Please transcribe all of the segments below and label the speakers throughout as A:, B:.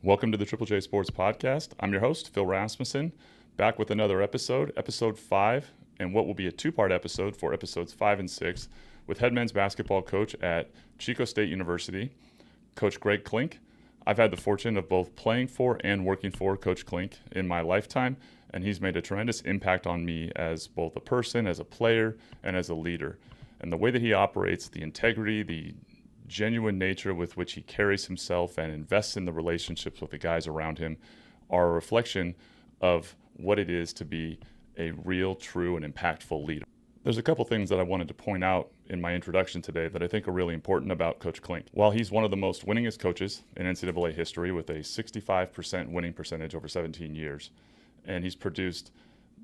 A: Welcome to the Triple J Sports Podcast. I'm your host, Phil Rasmussen, back with another episode, episode 5, and what will be a two-part episode for episodes 5 and 6 with head men's basketball coach at Chico State University, Coach Clink. I've had the fortune of both playing for and working for Coach Clink in my lifetime, and he's made a tremendous impact on me as both a person, as a player, and as a leader. And the way that he operates, the integrity, the genuine nature with which he carries himself and invests in the relationships with the guys around him are a reflection of what it is to be a real, true, and impactful leader. There's a couple things that I wanted to point out in my introduction today that I think are really important about Coach Clink. While he's one of the most winningest coaches in NCAA history with a 65% winning percentage over 17 years, and he's produced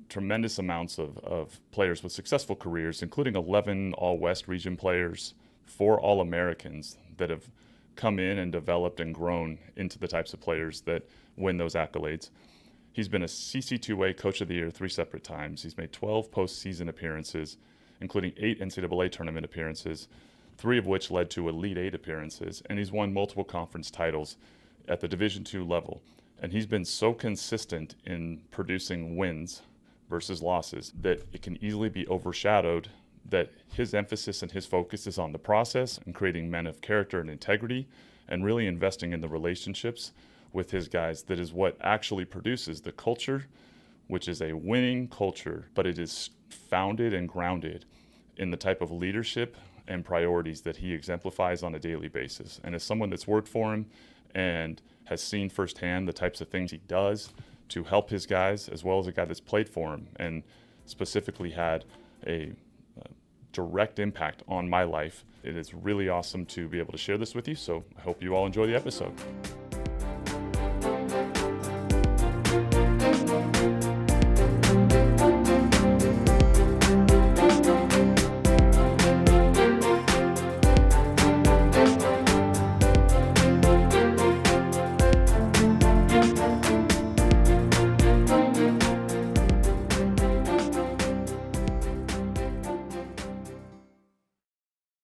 A: tremendous amounts of players with successful careers, including 11 All-West region players, 4 All-Americans that have come in and developed and grown into the types of players that win those accolades. He's been a CC2A Coach of the Year 3 separate times. He's made 12 postseason appearances, including 8 NCAA Tournament appearances, 3 of which led to Elite 8 appearances, and he's won multiple conference titles at the Division II level. And he's been so consistent in producing wins versus losses that it can easily be overshadowed that his emphasis and his focus is on the process and creating men of character and integrity and really investing in the relationships with his guys. That is what actually produces the culture, which is a winning culture, but it is founded and grounded in the type of leadership and priorities that he exemplifies on a daily basis. And as someone that's worked for him and has seen firsthand the types of things he does to help his guys, as well as a guy that's played for him and specifically had a direct impact on my life. It is really awesome to be able to share this with you, so I hope you all enjoy the episode.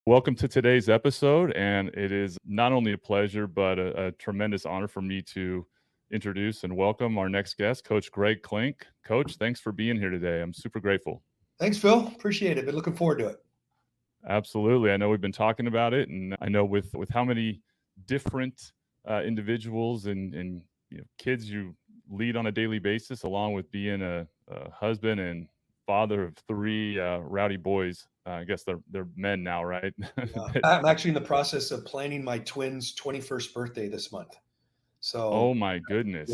A: Welcome to today's episode, and it is not only a pleasure, but a tremendous honor for me to introduce and welcome our next guest, Coach Clink. Coach, thanks for being here today. I'm super grateful.
B: Thanks, Phil. Appreciate it. Been looking forward to it.
A: Absolutely. I know we've been talking about it, and I know with how many different individuals and kids you lead on a daily basis, along with being a husband and father of 3 rowdy boys. I guess they're men now, right?
B: Yeah. I'm actually in the process of planning my twins' 21st birthday this month. So,
A: oh my goodness.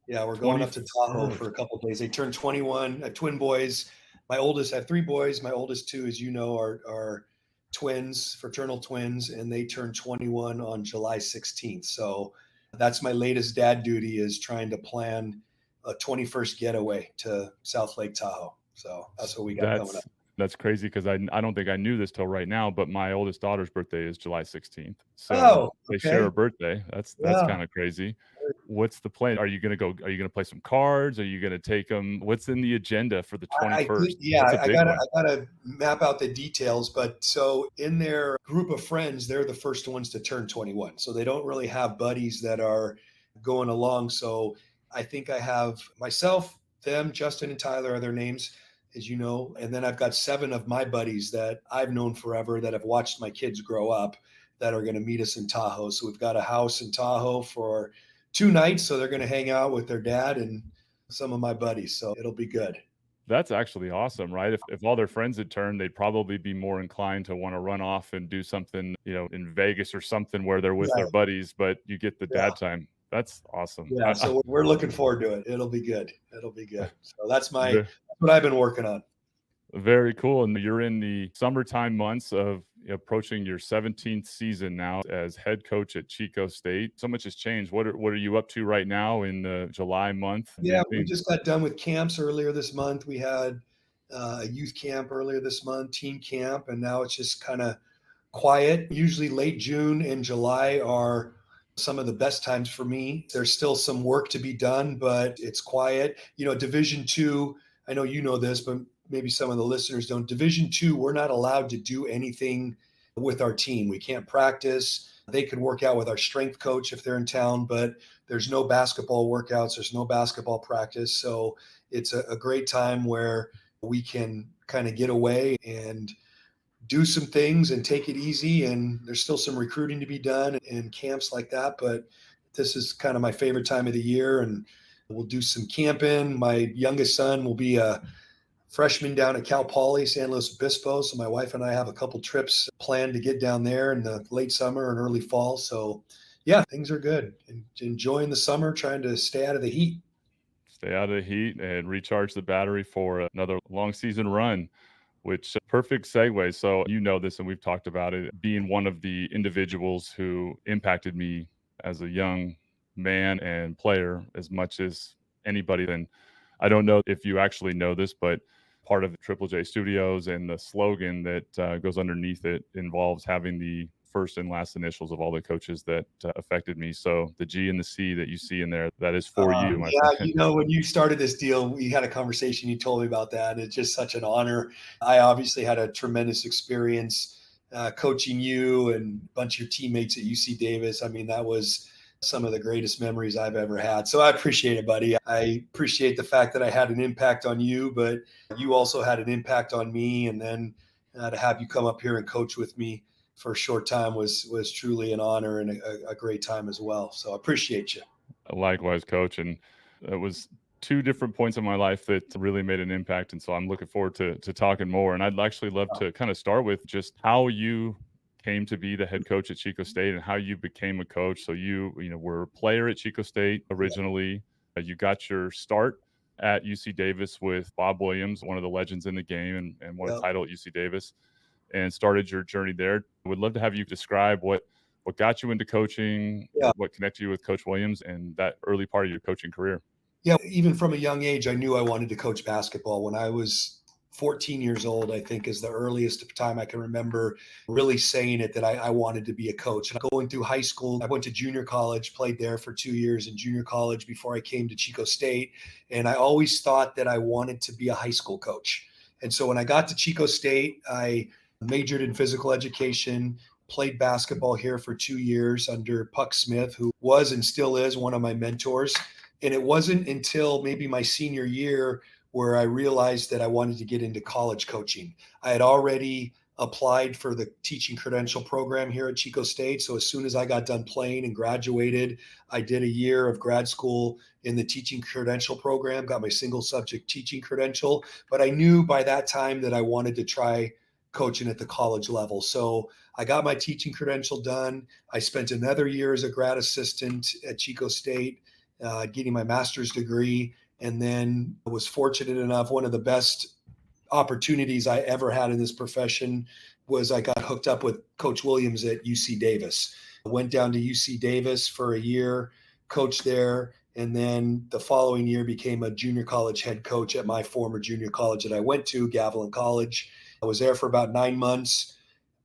B: Yeah, we're going up to Tahoe for a couple of days. They turned 21. I have twin boys. I have 3 boys. My oldest 2, as you know, are twins, fraternal twins, and they turned 21 on July 16th. So that's my latest dad duty, is trying to plan a 21st getaway to South Lake Tahoe. So that's what we got coming up.
A: That's crazy, because I don't think I knew this till right now, but my oldest daughter's birthday is July 16th. So they share a birthday. That's kind of crazy. What's the plan? Are you going to play some cards? Are you going to take them? What's in the agenda for the 21st?
B: I gotta map out the details, but so in their group of friends, they're the first ones to turn 21. So they don't really have buddies that are going along. So I think I have myself, them, Justin and Tyler are their names, as you know. And then I've got 7 of my buddies that I've known forever, that have watched my kids grow up, that are going to meet us in Tahoe. So we've got a house in Tahoe for 2 nights. So they're going to hang out with their dad and some of my buddies. So it'll be good.
A: That's actually awesome, right? If all their friends had turned, they'd probably be more inclined to want to run off and do something, in Vegas or something where they're with their buddies, but you get the dad time. That's awesome.
B: Yeah, so we're looking forward to it. It'll be good. So that's what I've been working on.
A: Very cool. And you're in the summertime months of approaching your 17th season now as head coach at Chico State. So much has changed. What are you up to right now in the July month?
B: Yeah, we just got done with camps earlier this month. We had a youth camp earlier this month, teen camp, and now it's just kind of quiet. Usually late June and July are some of the best times for me. There's still some work to be done, but it's quiet. Division II, I know you know this, but maybe some of the listeners don't. Division II, we're not allowed to do anything with our team. We can't practice. They could work out with our strength coach if they're in town, but there's no basketball workouts. There's no basketball practice. So it's a great time where we can kind of get away and do some things and take it easy. And there's still some recruiting to be done and camps like that. But this is kind of my favorite time of the year. And we'll do some camping. My youngest son will be a freshman down at Cal Poly, San Luis Obispo. So my wife and I have a couple trips planned to get down there in the late summer and early fall. So yeah, things are good. Enjoying the summer, trying to stay out of the heat.
A: Stay out of the heat and recharge the battery for another long season run, which perfect segue. So you know this, and we've talked about it, being one of the individuals who impacted me as a young man and player as much as anybody. And I don't know if you actually know this, but part of the Triple J Studios and the slogan that goes underneath it involves having the first and last initials of all the coaches that affected me. So the G and the C that you see in there, that is for you, my
B: Yeah,
A: friend.
B: when you started this deal, we had a conversation. You told me about that. And it's just such an honor. I obviously had a tremendous experience coaching you and a bunch of your teammates at UC Davis. I mean, that was some of the greatest memories I've ever had. So I appreciate it, buddy. I appreciate the fact that I had an impact on you, but you also had an impact on me. And then to have you come up here and coach with me for a short time was truly an honor and a great time as well. So I appreciate you.
A: Likewise, coach. And it was two different points in my life that really made an impact. And so I'm looking forward to talking more. And I'd actually love to kind of start with just how you came to be the head coach at Chico State and how you became a coach. So you were a player at Chico State originally. You got your start at UC Davis with Bob Williams, one of the legends in the game, and won a title at UC Davis, and started your journey there. I would love to have you describe what got you into coaching, what connected you with Coach Williams, and that early part of your coaching career.
B: Yeah, even from a young age, I knew I wanted to coach basketball. When I was 14 years old, I think is the earliest time I can remember really saying it that I wanted to be a coach. And going through high school, I went to junior college, played there for 2 years in junior college before I came to Chico State. And I always thought that I wanted to be a high school coach. And so when I got to Chico State, I majored in physical education, played basketball here for 2 years under Puck Smith, who was and still is one of my mentors. And it wasn't until maybe my senior year where I realized that I wanted to get into college coaching. I had already applied for the teaching credential program here at Chico State. So as soon as I got done playing and graduated, I did a year of grad school in the teaching credential program, got my single subject teaching credential. But I knew by that time that I wanted to try coaching at the college level. So I got my teaching credential done. I spent another year as a grad assistant at Chico State, getting my master's degree. And then I was fortunate enough, one of the best opportunities I ever had in this profession was I got hooked up with Coach Williams at UC Davis. I went down to UC Davis for a year, coached there, and then the following year became a junior college head coach at my former junior college that I went to, Gavilan College. I was there for about 9 months,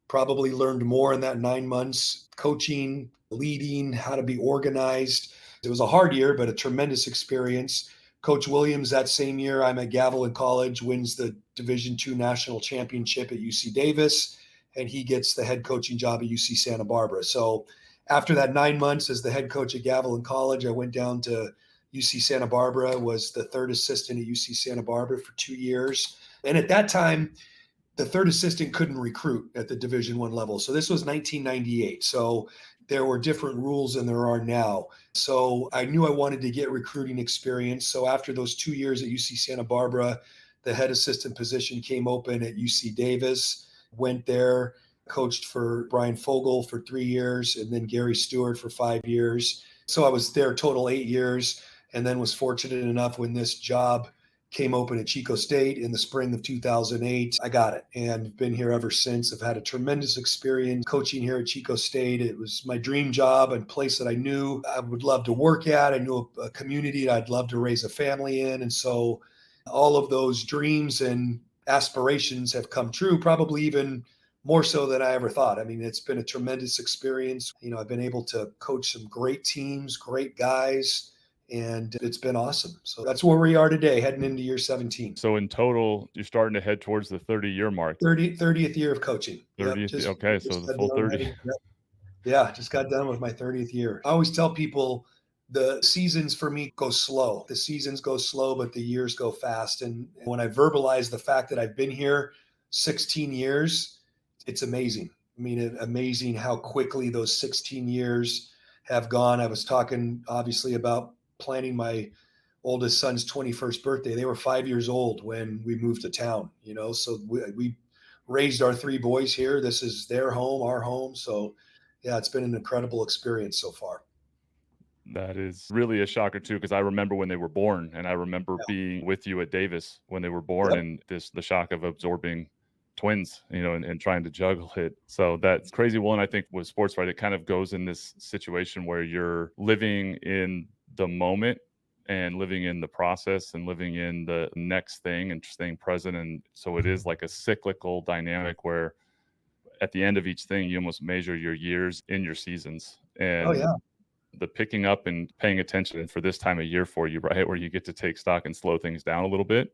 B: probably learned more in that 9 months, coaching, leading, how to be organized. It was a hard year, but a tremendous experience. Coach Williams, that same year, I'm at Gavilan College, wins the Division II national championship at UC Davis, and he gets the head coaching job at UC Santa Barbara. So after that 9 months as the head coach at Gavilan College, I went down to UC Santa Barbara, was the third assistant at UC Santa Barbara for 2 years. And at that time, the third assistant couldn't recruit at the Division I level. So this was 1998. So there were different rules than there are now. So I knew I wanted to get recruiting experience. So after those 2 years at UC Santa Barbara, the head assistant position came open at UC Davis, went there, coached for Brian Fogel for 3 years, and then Gary Stewart for 5 years. So I was there total 8 years, and then was fortunate enough when this job came open at Chico State in the spring of 2008. I got it and been here ever since. I've had a tremendous experience coaching here at Chico State. It was my dream job and place that I knew I would love to work at. I knew a community that I'd love to raise a family in. And so all of those dreams and aspirations have come true, probably even more so than I ever thought. I mean, it's been a tremendous experience. I've been able to coach some great teams, great guys, and it's been awesome. So that's where we are today, heading into year 17.
A: So in total, you're starting to head towards the 30-year mark.
B: 30th year of coaching.
A: 30th.
B: Yep,
A: Okay, so
B: just
A: the
B: got
A: full
B: done
A: 30.
B: writing. Yep. Yeah, just got done with my 30th year. I always tell people the seasons for me go slow. The seasons go slow, but the years go fast. And when I verbalize the fact that I've been here 16 years, it's amazing. I mean, amazing how quickly those 16 years have gone. I was talking obviously about planning my oldest son's 21st birthday. They were 5 years old when we moved to town, so we raised our three boys here. This is their home, our home. So yeah, it's been an incredible experience so far.
A: That is really a shocker too, because I remember when they were born, and I remember being with you at Davis when they were born,
B: Yep.
A: and the shock of absorbing twins, and trying to juggle it. So that's crazy. One, I think with sports, right, it kind of goes in this situation where you're living in the moment and living in the process and living in the next thing and staying present. And so it is like a cyclical dynamic where at the end of each thing, you almost measure your years in your seasons.
B: Oh
A: And
B: yeah.
A: the picking up and paying attention for this time of year for you, right, where you get to take stock and slow things down a little bit.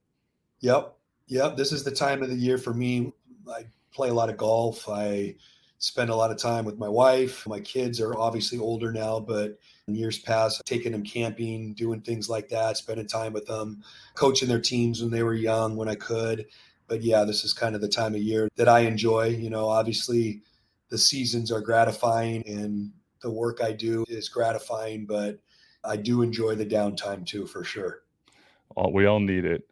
B: Yep. Yep. This is the time of the year for me. I play a lot of golf. I spend a lot of time with my wife. My kids are obviously older now, but in years past, taking them camping, doing things like that, spending time with them, coaching their teams when they were young when I could. But yeah, this is kind of the time of year that I enjoy. Obviously the seasons are gratifying and the work I do is gratifying, but I do enjoy the downtime too, for sure.
A: We all need it.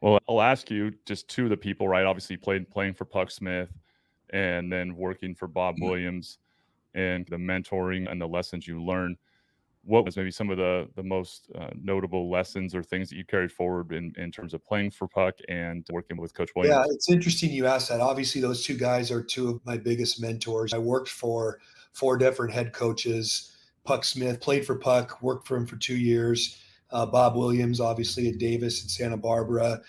A: Well, I'll ask you just two of the people, right? Obviously, playing for Puck Smith, and then working for Bob Williams, and the mentoring and the lessons you learned. What was maybe some of the most notable lessons or things that you carried forward in terms of playing for Puck and working with Coach
B: Yeah,
A: Williams?
B: it's interesting you asked that. Obviously, those two guys are two of my biggest mentors. I worked for four different head coaches. Puck Smith played for Puck, worked for him for 2 years. Bob Williams, obviously at Davis and Santa Barbara,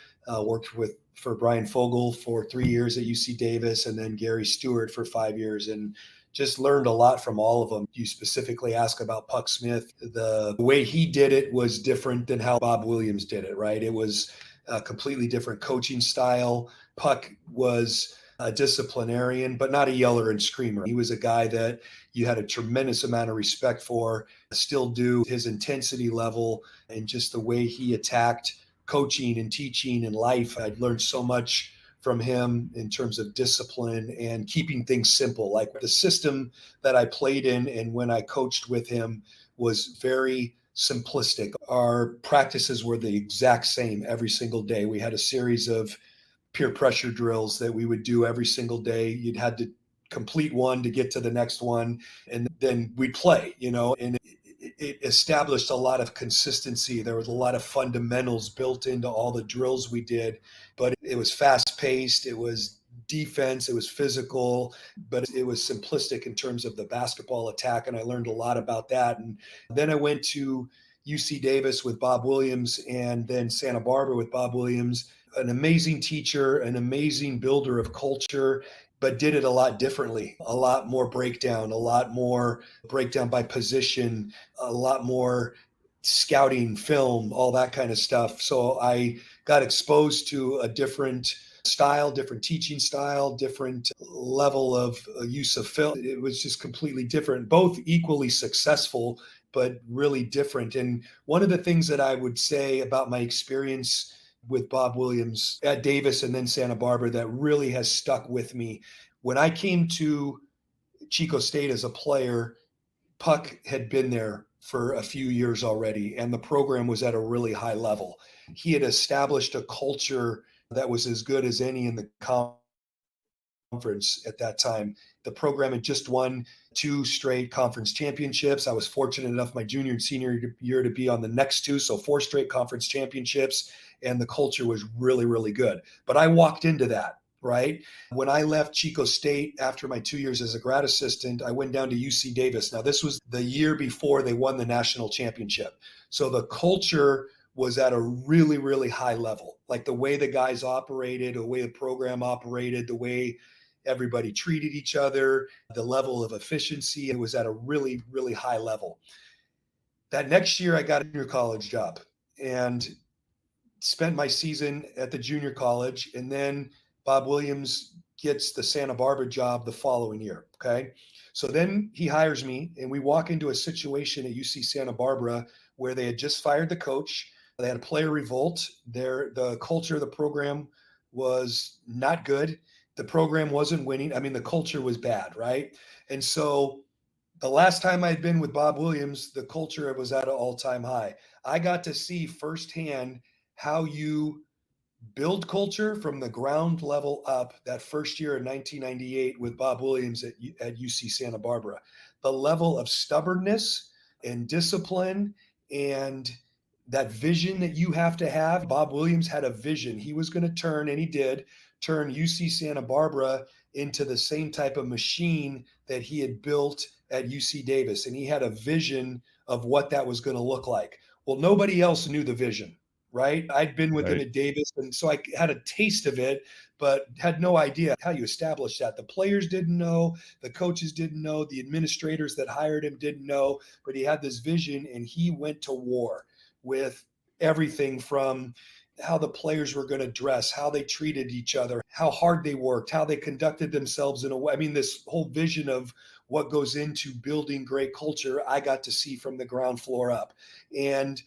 B: worked for Brian Fogel for 3 years at UC Davis, and then Gary Stewart for 5 years, and just learned a lot from all of them. You specifically ask about Puck Smith. The way he did it was different than how Bob Williams did it, right? It was a completely different coaching style. Puck was a disciplinarian, but not a yeller and screamer. He was a guy that you had a tremendous amount of respect for, still do. His intensity level and just the way he attacked coaching and teaching and life. I'd learned so much from him in terms of discipline and keeping things simple. Like the system that I played in and when I coached with him was very simplistic. Our practices were the exact same every single day. We had a series of peer pressure drills that we would do every single day. You'd had to complete one to get to the next one, and then we'd play, and it established a lot of consistency. There was a lot of fundamentals built into all the drills we did, but it was fast paced. It was defense. It was physical, but it was simplistic in terms of the basketball attack. And I learned a lot about that. And then I went to UC Davis with Bob Williams and then Santa Barbara with Bob Williams, an amazing teacher, an amazing builder of culture, but did it a lot differently, a lot more breakdown, a lot more breakdown by position, a lot more scouting, film, all that kind of stuff. So I got exposed to a different style, different teaching style, different level of use of film. It was just completely different, both equally successful, but really different. And one of the things that I would say about my experience with Bob Williams at Davis and then Santa Barbara that really has stuck with me. When I came to Chico State as a player, Puck had been there for a few years already, and the program was at a really high level. He had established a culture that was as good as any in the conference at that time. The program had just won 2 straight conference championships. I was fortunate enough my junior and senior year to be on the next two, so 4 straight conference championships, and the culture was really, really good. But I walked into that, right? When I left Chico State after my 2 years as a grad assistant, I went down to UC Davis. Now, this was the year before they won the national championship. So the culture was at a really, really high level. Like the way the guys operated, the way the program operated, the way everybody treated each other, the level of efficiency, it was at a really, really high level. That next year, I got a junior college job and spent my season at the junior college. And then Bob Williams gets the Santa Barbara job the following year. Okay. So then he hires me, and we walk into a situation at UC Santa Barbara where they had just fired the coach. They had a player revolt. The culture of the program was not good. The program wasn't winning. I mean, the culture was bad, right? And so the last time I'd been with Bob Williams, the culture was at an all-time high. I got to see firsthand how you build culture from the ground level up that first year in 1998 with Bob Williams at UC Santa Barbara. The level of stubbornness and discipline and that vision that you have to have. Bob Williams had a vision. He was going to turn, and he did, turn UC Santa Barbara into the same type of machine that he had built at UC Davis. And he had a vision of what that was going to look like. Well, nobody else knew the vision, right? I'd been with him at Davis, and so I had a taste of it, but had no idea how you establish that. The players didn't know, the coaches didn't know, the administrators that hired him didn't know, but he had this vision, and he went to war with everything from how the players were going to dress, how they treated each other, how hard they worked, how they conducted themselves in a way. I mean, this whole vision of what goes into building great culture, I got to see from the ground floor up. And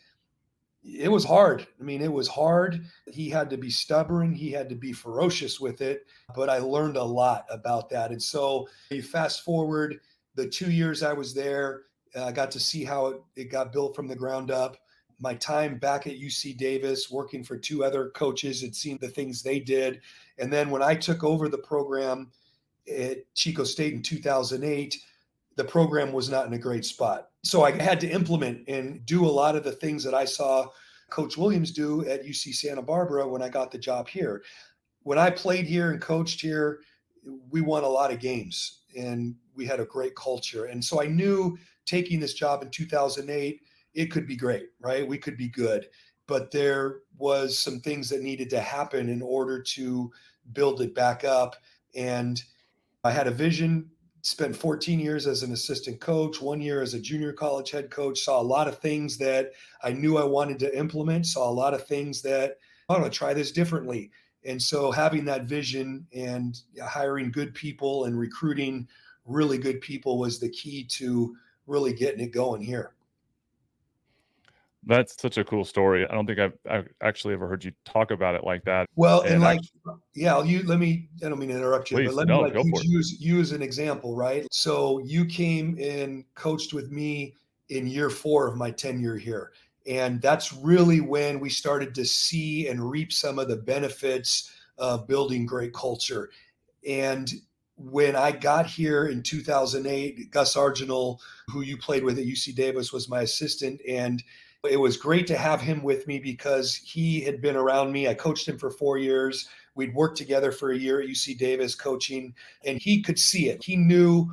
B: it was hard. I mean, it was hard. He had to be stubborn. He had to be ferocious with it. But I learned a lot about that. And so you fast forward the 2 years I was there, I got to see how it got built from the ground up. My time back at UC Davis, working for two other coaches, had seen the things they did. And then when I took over the program at Chico State in 2008, the program was not in a great spot. So I had to implement and do a lot of the things that I saw Coach Williams do at UC Santa Barbara when I got the job here. When I played here and coached here, we won a lot of games and we had a great culture. And so I knew taking this job in 2008, it could be great, right? We could be good. But there was some things that needed to happen in order to build it back up. And I had a vision, spent 14 years as an assistant coach, 1 year as a junior college head coach, saw a lot of things that I knew I wanted to implement, saw a lot of things that I want to try this differently. And so having that vision and hiring good people and recruiting really good people was the key to really getting it going here.
A: That's such a cool story. I don't think I've actually ever heard you talk about it like that.
B: Well, and like,
A: actually,
B: yeah, let me, I don't mean to interrupt you, but
A: please,
B: let me
A: no,
B: like
A: go for it.
B: use you as an example, right? So you came and coached with me in year 4 of my tenure here. And that's really when we started to see and reap some of the benefits of building great culture. And when I got here in 2008, Gus Arginal, who you played with at UC Davis, was my assistant. And it was great to have him with me because he had been around me. I coached him for 4 years. We'd worked together for a year at UC Davis coaching, and he could see it. He knew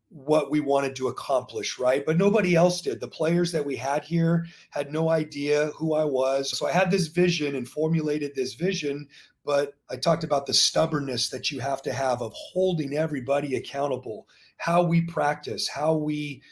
B: what we wanted to accomplish, right? But nobody else did. The players that we had here had no idea who I was. So I had this vision and formulated this vision, but I talked about the stubbornness that you have to have of holding everybody accountable, how we practice, how we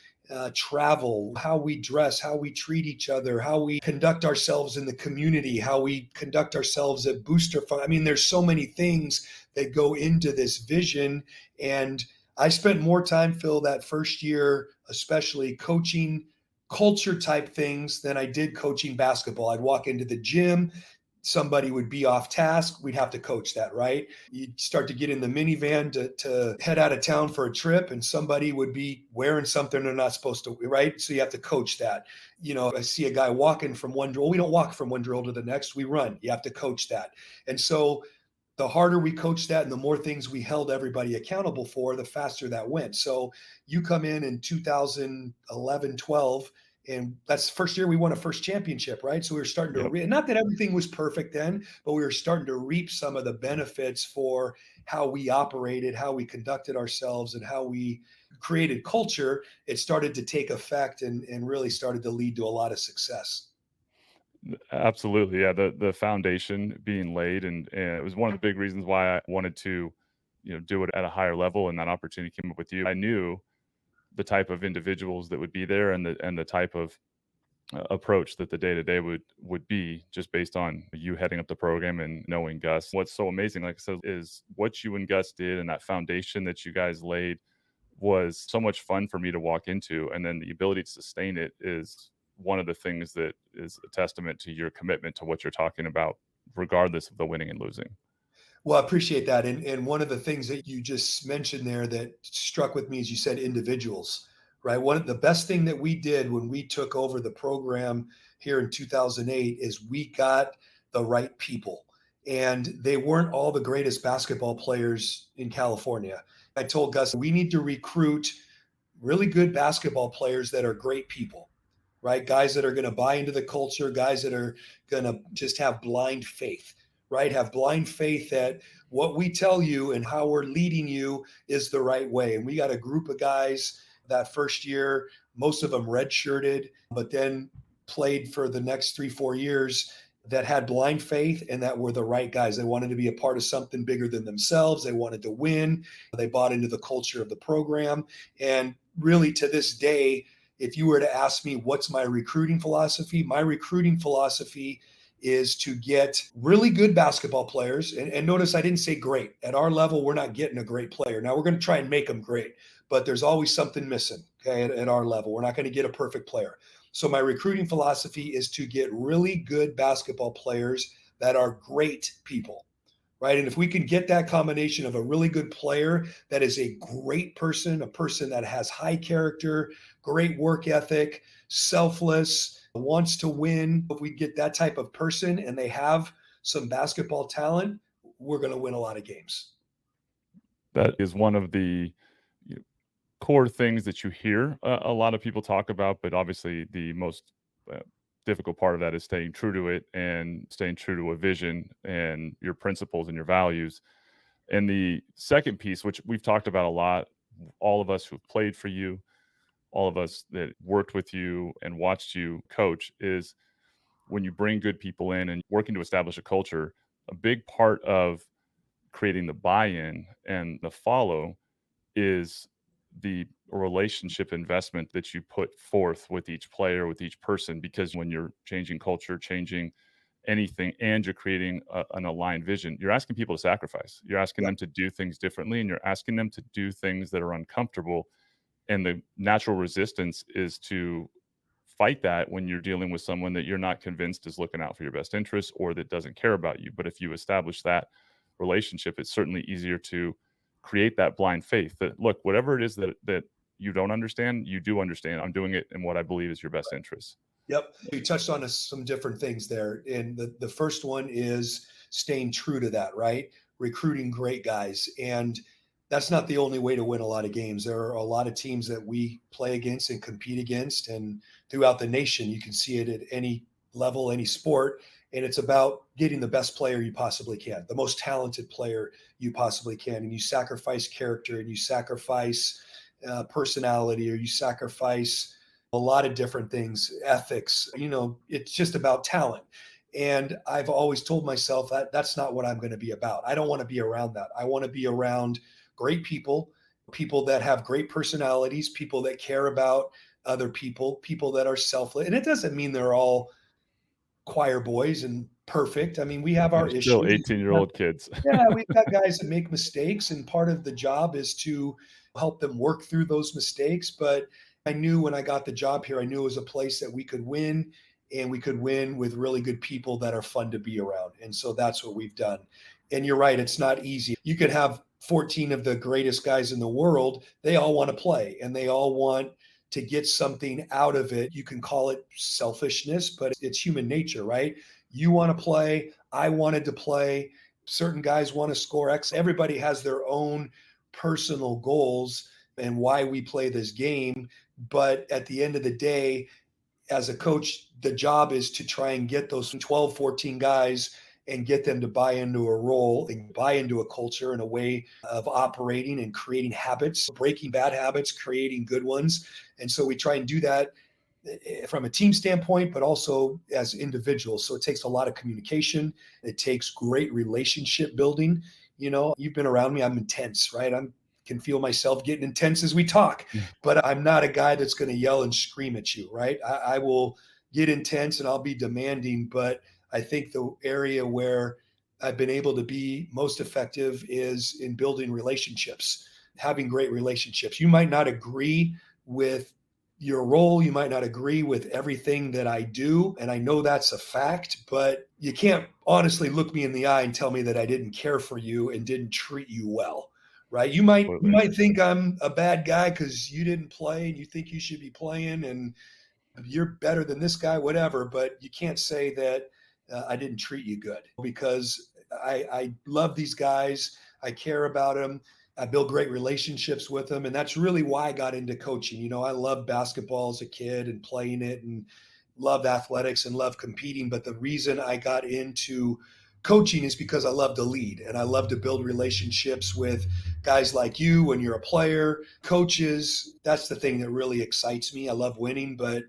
B: travel, how we dress, how we treat each other, how we conduct ourselves in the community, how we conduct ourselves at booster fund. I mean, there's so many things that go into this vision. And I spent more time, Phil, that first year, especially coaching culture type things than I did coaching basketball. I'd walk into the gym, somebody would be off task, we'd have to coach that, right? You'd start to get in the minivan to head out of town for a trip, and somebody would be wearing something they're not supposed to, right? So you have to coach that. You know, I see a guy walking from one drill. We don't walk from one drill to the next, we run. You have to coach that. And so the harder we coached that and the more things we held everybody accountable for, the faster that went. So you come in 2011, 12, and that's the first year we won a first championship, right? So we were starting to, not that everything was perfect then, but we were starting to reap some of the benefits for how we operated, how we conducted ourselves, and how we created culture. It started to take effect and really started to lead to a lot of success.
A: Absolutely, yeah. The foundation being laid, and it was one of the big reasons why I wanted to, do it at a higher level. And that opportunity came up with you. I knew the type of individuals that would be there, and the type of approach that the day-to-day would be, just based on you heading up the program and knowing Gus. What's so amazing, like I said, is what you and Gus did, and that foundation that you guys laid was so much fun for me to walk into. And then the ability to sustain it is one of the things that is a testament to your commitment to what you're talking about, regardless of the winning and losing.
B: Well, I appreciate that. And one of the things that you just mentioned there that struck with me is you said individuals, right? One of the best thing that we did when we took over the program here in 2008 is we got the right people. And they weren't all the greatest basketball players in California. I told Gus, we need to recruit really good basketball players that are great people, right? Guys that are going to buy into the culture, guys that are going to just have blind faith, right? Have blind faith that what we tell you and how we're leading you is the right way. And we got a group of guys that first year, most of them redshirted, but then played for the next 3-4 years, that had blind faith and that were the right guys. They wanted to be a part of something bigger than themselves. They wanted to win. They bought into the culture of the program. And really, to this day, if you were to ask me what's my recruiting philosophy is to get really good basketball players. And notice I didn't say great. At our level, we're not getting a great player. Now we're going to try and make them great, but there's always something missing. Okay, at our level, we're not going to get a perfect player. So my recruiting philosophy is to get really good basketball players that are great people, right? And if we can get that combination of a really good player that is a great person, a person that has high character, great work ethic, selfless, wants to win, if we get that type of person and they have some basketball talent, we're going to win a lot of games.
A: That is one of the core things that you hear a lot of people talk about, but obviously the most difficult part of that is staying true to it and staying true to a vision and your principles and your values. And the second piece, which we've talked about a lot, all of us who've played for you, all of us that worked with you and watched you coach, is when you bring good people in and working to establish a culture, a big part of creating the buy-in and the follow is the relationship investment that you put forth with each player, with each person. Because when you're changing culture, changing anything, and you're creating an aligned vision, you're asking people to sacrifice. You're asking them to do things differently, and you're asking them to do things that are uncomfortable. And the natural resistance is to fight that when you're dealing with someone that you're not convinced is looking out for your best interests or that doesn't care about you. But if you establish that relationship, it's certainly easier to create that blind faith that, look, whatever it is that you don't understand, you do understand. I'm doing it in what I believe is your best interest.
B: Yep. You touched on some different things there. And the first one is staying true to that, right? Recruiting great guys. And that's not the only way to win a lot of games. There are a lot of teams that we play against and compete against. And throughout the nation, you can see it at any level, any sport. And it's about getting the best player you possibly can, the most talented player you possibly can. And you sacrifice character and you sacrifice personality, or you sacrifice a lot of different things, ethics, it's just about talent. And I've always told myself that that's not what I'm going to be about. I don't want to be around that. I want to be around great people, people that have great personalities, people that care about other people, people that are selfless. And it doesn't mean they're all choir boys and perfect. I mean, we have our
A: They're still
B: issues.
A: 18-year-old kids.
B: Yeah, we've got guys that make mistakes, and part of the job is to help them work through those mistakes. But I knew when I got the job here, I knew it was a place that we could win, and we could win with really good people that are fun to be around. And so that's what we've done. And you're right, it's not easy. You could have 14 of the greatest guys in the world. They all want to play, and they all want to get something out of it. You can call it selfishness, but it's human nature, right? You want to play. I wanted to play. Certain guys want to score X. Everybody has their own personal goals and why we play this game. But at the end of the day, as a coach, the job is to try and get those 12, 14 guys and get them to buy into a role and buy into a culture and a way of operating and creating habits, breaking bad habits, creating good ones. And so we try and do that from a team standpoint, but also as individuals. So it takes a lot of communication. It takes great relationship building. You've been around me. I'm intense, right? I can feel myself getting intense as we talk, but I'm not a guy that's going to yell and scream at you, right? I will get intense and I'll be demanding. But I think the area where I've been able to be most effective is in building relationships, having great relationships. You might not agree with your role. You might not agree with everything that I do. And I know that's a fact, but you can't honestly look me in the eye and tell me that I didn't care for you and didn't treat you well. Right. You might think I'm a bad guy because you didn't play and you think you should be playing and you're better than this guy, whatever. But you can't say that I didn't treat you good, because I love these guys. I care about them. I build great relationships with them. And that's really why I got into coaching. You know, I loved basketball as a kid and playing it and loved athletics and loved competing. But the reason I got into coaching is because I love to lead and I love to build relationships with guys like you when you're a player, coaches. That's the thing that really excites me. I love winning, but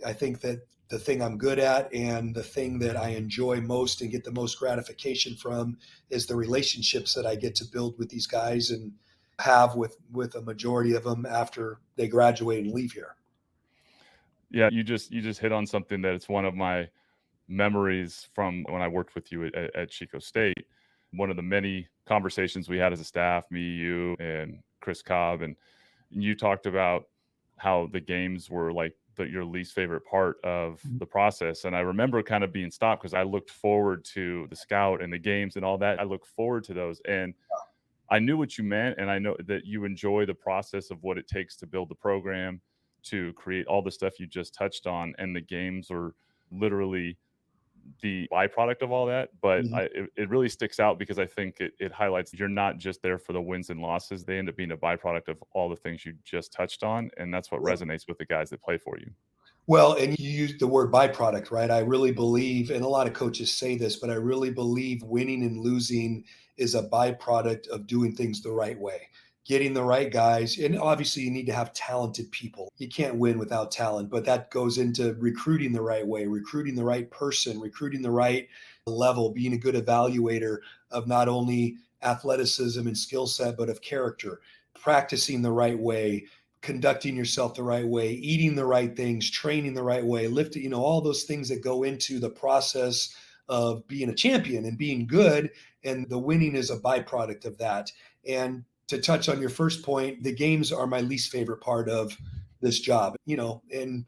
B: I think that the thing I'm good at and the thing that I enjoy most and get the most gratification from is the relationships that I get to build with these guys and have with a majority of them after they graduate and leave here.
A: Yeah, you just hit on something that it's one of my memories from when I worked with you at Chico State. One of the many conversations we had as a staff, me, you, and Chris Cobb, and you talked about how the games were like your least favorite part of the process. And I remember kind of being stopped because I looked forward to the scout and the games and all that. I look forward to those. And I knew what you meant. And I know that you enjoy the process of what it takes to build the program, to create all the stuff you just touched on. And the games are literally the byproduct of all that. But it really sticks out because I think it highlights you're not just there for the wins and losses. They end up being a byproduct of all the things you just touched on. And that's what resonates with the guys that play for you.
B: Well, and you used the word byproduct, right? I really believe, and a lot of coaches say this, but I really believe winning and losing is a byproduct of doing things the right way, getting the right guys. And obviously, you need to have talented people. You can't win without talent, but that goes into recruiting the right way, recruiting the right person, recruiting the right level, being a good evaluator of not only athleticism and skill set, but of character, practicing the right way, conducting yourself the right way, eating the right things, training the right way, lifting, you know, all those things that go into the process of being a champion and being good. And the winning is a byproduct of that. And to touch on your first point, the games are my least favorite part of this job, you know, and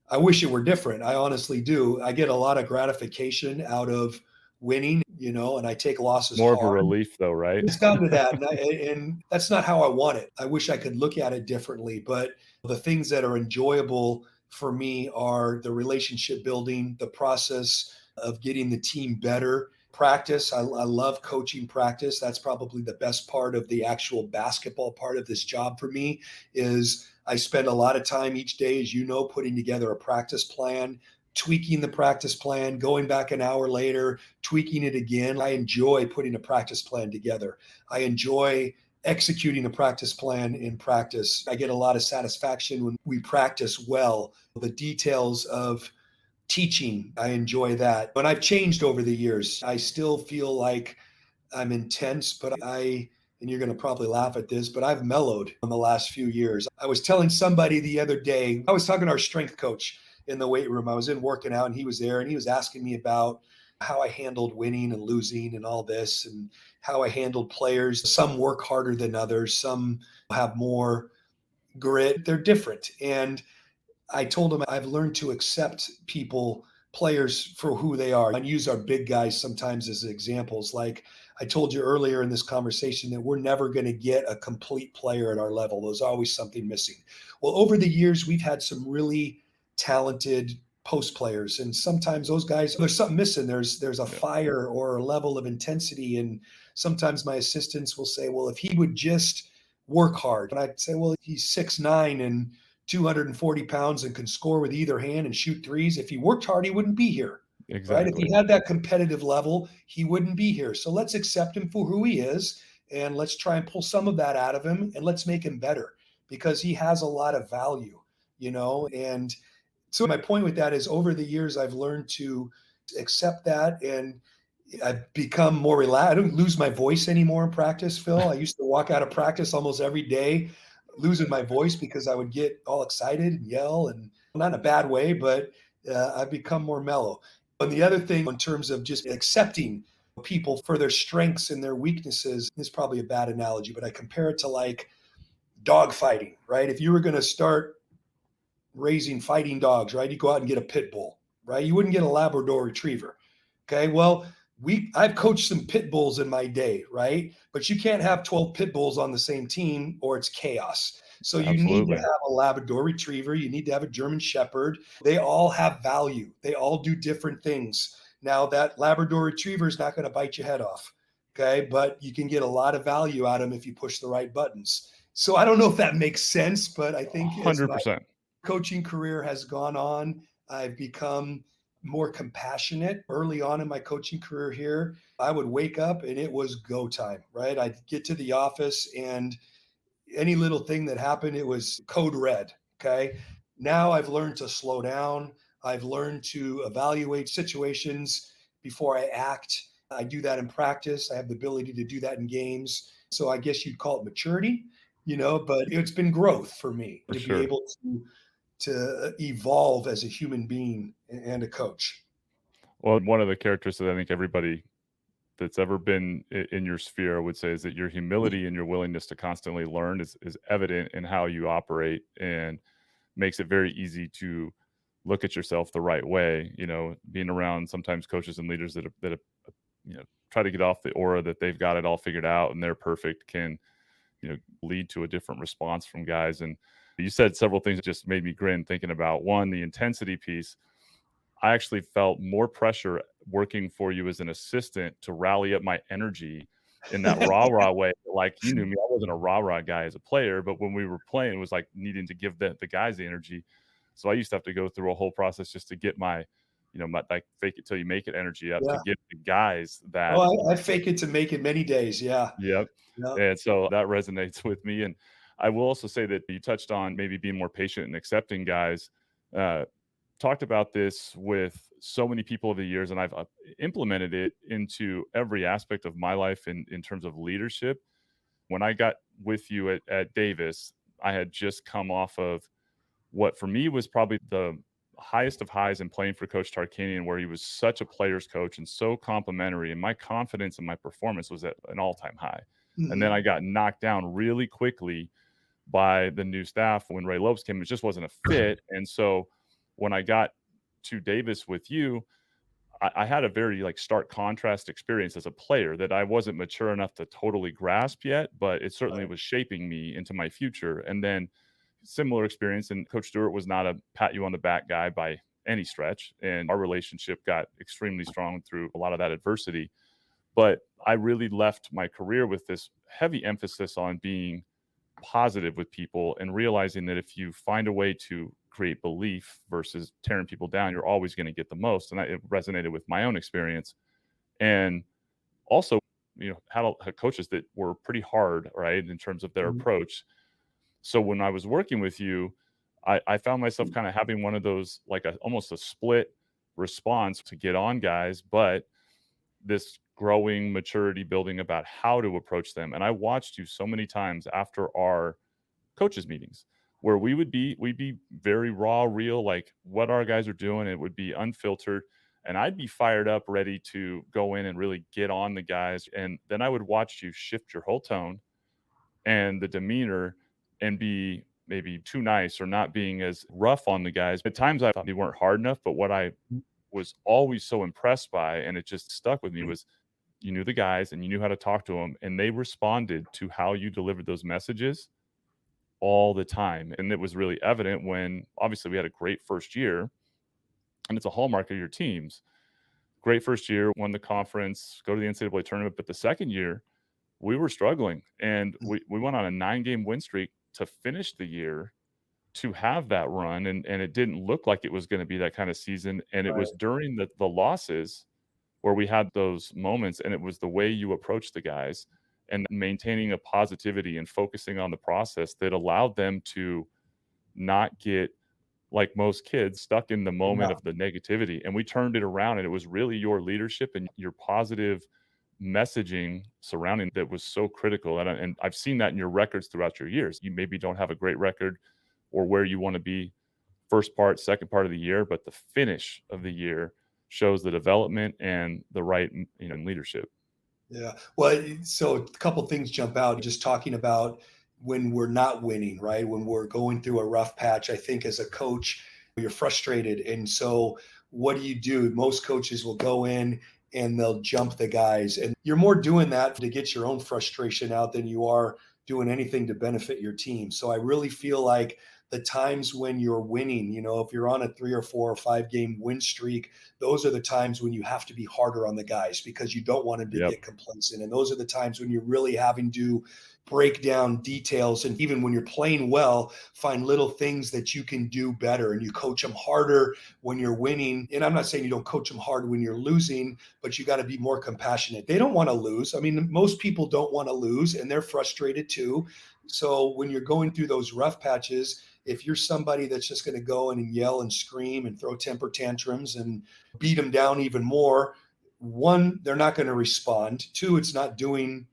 B: I wish it were different. I honestly do. I get a lot of gratification out of winning, you know, and I take losses
A: More of a
B: hard.
A: relief though, right?
B: It's gotten to that. And that's not how I want it. I wish I could look at it differently. But the things that are enjoyable for me are the relationship building, the process of getting the team better. Practice. I love coaching practice. That's probably the best part of the actual basketball part of this job for me is I spend a lot of time each day, as you know, putting together a practice plan, tweaking the practice plan, going back an hour later, tweaking it again. I enjoy putting a practice plan together. I enjoy executing a practice plan in practice. I get a lot of satisfaction when we practice well. The details of teaching, I enjoy that. But I've changed over the years. I still feel like I'm intense, but and you're going to probably laugh at this, but I've mellowed in the last few years. I was telling somebody the other day, I was talking to our strength coach in the weight room. I was in working out and he was there and he was asking me about how I handled winning and losing and all this and how I handled players. Some work harder than others. Some have more grit. They're different. And I told him I've learned to accept people, players for who they are and use our big guys sometimes as examples. Like I told you earlier in this conversation that we're never going to get a complete player at our level. There's always something missing. Well, over the years, we've had some really talented post players. And sometimes those guys, there's something missing. There's a fire or a level of intensity. And sometimes my assistants will say, well, if he would just work hard. And I'd say, well, he's 6'9" and 240 pounds and can score with either hand and shoot threes. If he worked hard, he wouldn't be here.
A: Exactly.
B: Right? If he had that competitive level, he wouldn't be here. So let's accept him for who he is. And let's try and pull some of that out of him and let's make him better because he has a lot of value, you know? And so my point with that is over the years, I've learned to accept that and I've become more relaxed. I don't lose my voice anymore in practice, Phil. I used to walk out of practice almost every day losing my voice because I would get all excited and yell and not in a bad way, but I've become more mellow. And the other thing, in terms of just accepting people for their strengths and their weaknesses, this is probably a bad analogy, but I compare it to like dog fighting, right? If you were going to start raising fighting dogs, right, you go out and get a pit bull, right? You wouldn't get a Labrador retriever. Okay. Well, I've coached some pit bulls in my day, right? But you can't have 12 pit bulls on the same team or it's chaos. So you need to
A: Absolutely.
B: have a Labrador retriever. You need to have a German Shepherd. They all have value. They all do different things. Now that Labrador retriever is not going to bite your head off. Okay. But you can get a lot of value out of them if you push the right buttons. So I don't know if that makes sense, but I think as my
A: 100%.
B: coaching career has gone on, I've become more compassionate. Early on in my coaching career here, I would wake up and it was go time, right? I'd get to the office and any little thing that happened, it was code red. Okay. Now I've learned to slow down. I've learned to evaluate situations before I act. I do that in practice. I have the ability to do that in games. So I guess you'd call it maturity, but it's been growth for me
A: For
B: to be
A: sure.
B: able to evolve as a human being and a coach.
A: Well, one of the characteristics I think everybody that's ever been in your sphere, I would say, is that your humility and your willingness to constantly learn is evident in how you operate and makes it very easy to look at yourself the right way. Being around sometimes coaches and leaders that try to get off the aura that they've got it all figured out and they're perfect can, lead to a different response from guys. And you said several things that just made me grin thinking about one, the intensity piece. I actually felt more pressure working for you as an assistant to rally up my energy in that rah-rah way. Like, you knew me, I wasn't a rah-rah guy as a player, but when we were playing, it was like needing to give the guys the energy. So I used to have to go through a whole process just to get my, my like fake it till you make it energy up to
B: Yeah.
A: get the guys that.
B: Oh, I fake it to make it many days. Yeah.
A: Yep.
B: Yeah.
A: And so that resonates with me. And I will also say that you touched on maybe being more patient and accepting guys. Talked about this with so many people over the years, and I've implemented it into every aspect of my life in terms of leadership. When I got with you at Davis, I had just come off of what for me was probably the highest of highs in playing for Coach Tarkanian, where he was such a player's coach and so complimentary, and my confidence in my performance was at an all-time high. And then
B: Mhm.
A: I got knocked down really quickly by the new staff when Ray Lopes came. It just wasn't a fit. And so when I got to Davis with you, I had a very like stark contrast experience as a player that I wasn't mature enough to totally grasp yet, but it certainly
B: Right.
A: was shaping me into my future. And then similar experience, and Coach Stewart was not a pat you on the back guy by any stretch. And our relationship got extremely strong through a lot of that adversity. But I really left my career with this heavy emphasis on being positive with people and realizing that if you find a way to create belief versus tearing people down, you're always going to get the most. And it resonated with my own experience. And also, had coaches that were pretty hard, right, in terms of their
B: Mhm.
A: approach. So when I was working with you, I found myself kind of having one of those, like almost a split response to get on guys, but this growing maturity building about how to approach them. And I watched you so many times after our coaches meetings where we'd be very raw, real, like what our guys are doing. It would be unfiltered. And I'd be fired up, ready to go in and really get on the guys. And then I would watch you shift your whole tone and the demeanor and be maybe too nice or not being as rough on the guys. At times I thought they weren't hard enough, but what I was always so impressed by, and it just stuck with me, was you knew the guys and you knew how to talk to them, and they responded to how you delivered those messages all the time. And it was really evident when obviously we had a great first year, and it's a hallmark of your teams. Great first year, won the conference, go to the NCAA tournament. But the second year, we were struggling, and we went on a 9-game win streak to finish the year to have that run. And it didn't look like it was going to be that kind of season. And it was
B: Right.
A: during the losses where we had those moments, and it was the way you approached the guys and maintaining a positivity and focusing on the process that allowed them to not get, like most kids, stuck in the moment
B: Yeah.
A: of the negativity. And we turned it around, and it was really your leadership and your positive messaging surrounding that was so critical. And I've seen that in your records throughout your years. You maybe don't have a great record or where you want to be first part, second part of the year, but the finish of the year shows the development and the right, leadership.
B: Yeah. Well, so a couple things jump out just talking about when we're not winning, right? When we're going through a rough patch, I think as a coach, you're frustrated. And so what do? Most coaches will go in and they'll jump the guys. And you're more doing that to get your own frustration out than you are doing anything to benefit your team. So I really feel like the times when you're winning, if you're on a 3 or 4 or 5 game win streak, those are the times when you have to be harder on the guys because you don't want them to
A: Yep.
B: get complacent. And those are the times when you're really having to break down details. And even when you're playing well, find little things that you can do better. And you coach them harder when you're winning. And I'm not saying you don't coach them hard when you're losing, but you got to be more compassionate. They don't want to lose. I mean, most people don't want to lose and they're frustrated too. So when you're going through those rough patches, if you're somebody that's just going to go in and yell and scream and throw temper tantrums and beat them down even more, one, they're not going to respond. Two, it's not doing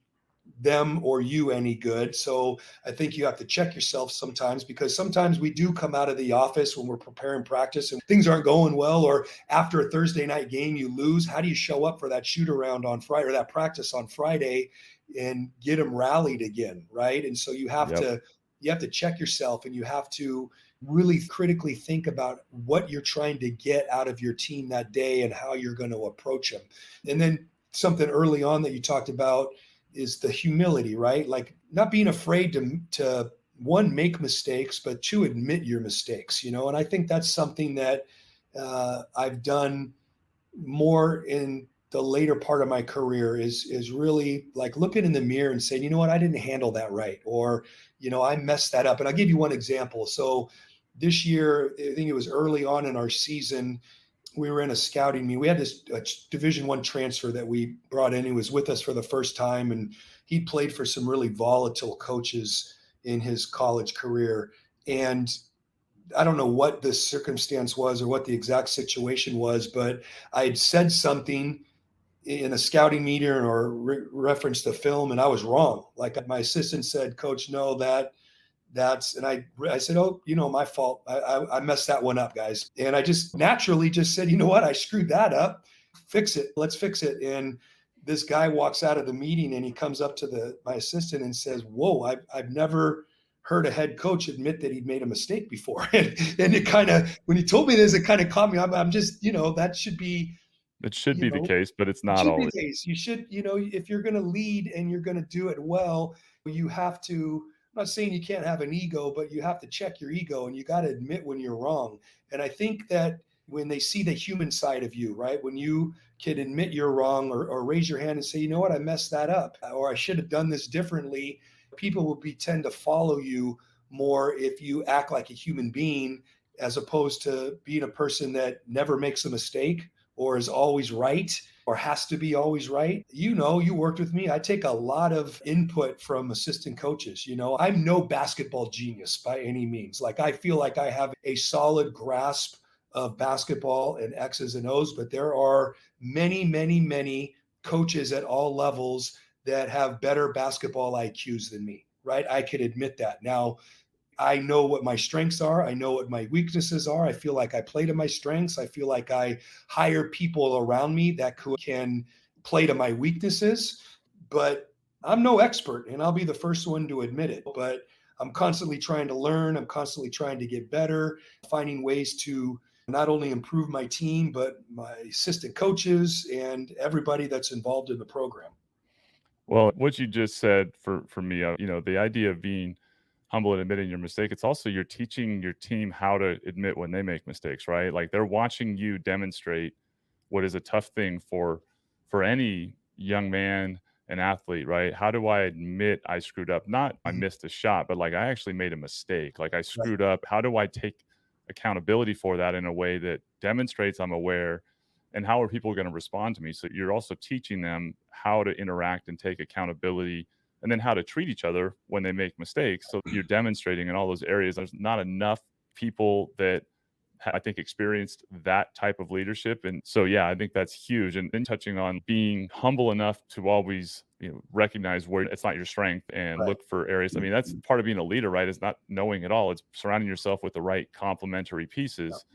B: them or you any good. So I think you have to check yourself sometimes because sometimes we do come out of the office when we're preparing practice and things aren't going well, or after a Thursday night game, you lose. How do you show up for that shoot around on Friday or that practice on Friday and get them rallied again? Right. And so you have to check yourself and you have to really critically think about what you're trying to get out of your team that day and how you're going to approach them. And then something early on that you talked about is the humility, right? Like not being afraid to one, make mistakes, but two, admit your mistakes, and I think that's something that I've done more in the later part of my career is really like looking in the mirror and saying, you know what, I didn't handle that right. Or, I messed that up. And I'll give you one example. So this year, I think it was early on in our season, we were in a scouting meeting. We had this Division I transfer that we brought in. He was with us for the first time, and he played for some really volatile coaches in his college career. And I don't know what the circumstance was or what the exact situation was, but I had said something in a scouting meeting or referenced a film, and I was wrong. Like my assistant said, "Coach, no, that's," and I said, "Oh, my fault. I messed that one up, guys." And I just naturally just said, "You know what? I screwed that up. Fix it. Let's fix it." And this guy walks out of the meeting and he comes up to my assistant and says, "Whoa, I've never heard a head coach admit that he'd made a mistake before." And it kind of, when he told me this, it kind of caught me. I'm just, that should be,
A: It should be the case, but it's
B: it
A: not
B: should be
A: always.
B: the case. You should, if you're going to lead and you're going to do it well, you have to, I'm not saying you can't have an ego, but you have to check your ego and you got to admit when you're wrong. And I think that when they see the human side of you, right, when you can admit you're wrong or raise your hand and say, you know what, I messed that up, or I should have done this differently, people will tend to follow you more if you act like a human being as opposed to being a person that never makes a mistake or is always right or has to be always right. You worked with me. I take a lot of input from assistant coaches. I'm no basketball genius by any means. Like I feel like I have a solid grasp of basketball and X's and O's, but there are many, many, many coaches at all levels that have better basketball IQs than me, right? I can admit that. Now, I know what my strengths are. I know what my weaknesses are. I feel like I play to my strengths. I feel like I hire people around me that can play to my weaknesses, but I'm no expert and I'll be the first one to admit it. But I'm constantly trying to learn. I'm constantly trying to get better, finding ways to not only improve my team, but my assistant coaches and everybody that's involved in the program.
A: Well, what you just said for me, the idea of being humble and admitting your mistake, it's also you're teaching your team how to admit when they make mistakes, right? Like they're watching you demonstrate what is a tough thing for any young man, an athlete, right? How do I admit I screwed up? Not I missed a shot, but like I actually made a mistake. Like I
B: Right.
A: screwed up. How do I take accountability for that in a way that demonstrates I'm aware? And how are people going to respond to me? So you're also teaching them how to interact and take accountability and then how to treat each other when they make mistakes. So you're demonstrating in all those areas. There's not enough people that I think, experienced that type of leadership. And so, yeah, I think that's huge. And then touching on being humble enough to always, recognize where it's not your strength and
B: Right.
A: look for areas. I mean, that's part of being a leader, right? Is not knowing it all. It's surrounding yourself with the right complementary pieces.